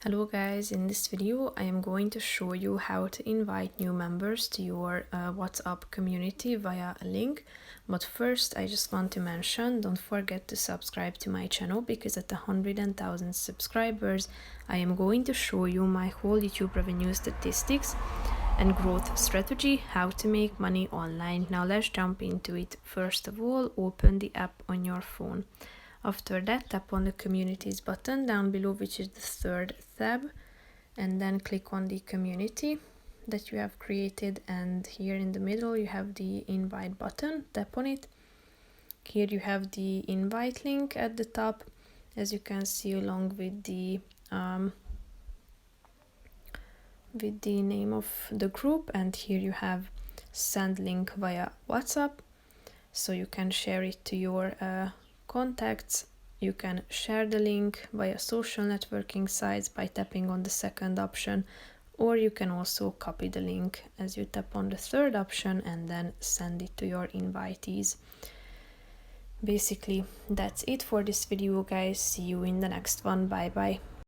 Hello guys, in this video I am going to show you how to invite new members to your WhatsApp community via a link. But first I just want to mention, don't forget to subscribe to my channel, because at 100,000 subscribers I am going to show you my whole YouTube revenue statistics and growth strategy, how to make money online. Now let's jump into it. First of all, open the app on your phone. After that, tap on the communities button down below, which is the third tab, and then click on the community that you have created, and here in the middle you have the invite button. Tap on it. Here you have the invite link at the top, as you can see, along with the name of the group, and here you have send link via WhatsApp, so you can share it to your contacts. You can share the link via social networking sites by tapping on the second option, or you can also copy the link as you tap on the third option and then send it to your invitees. Basically, that's it for this video, guys. See you in the next one. Bye bye.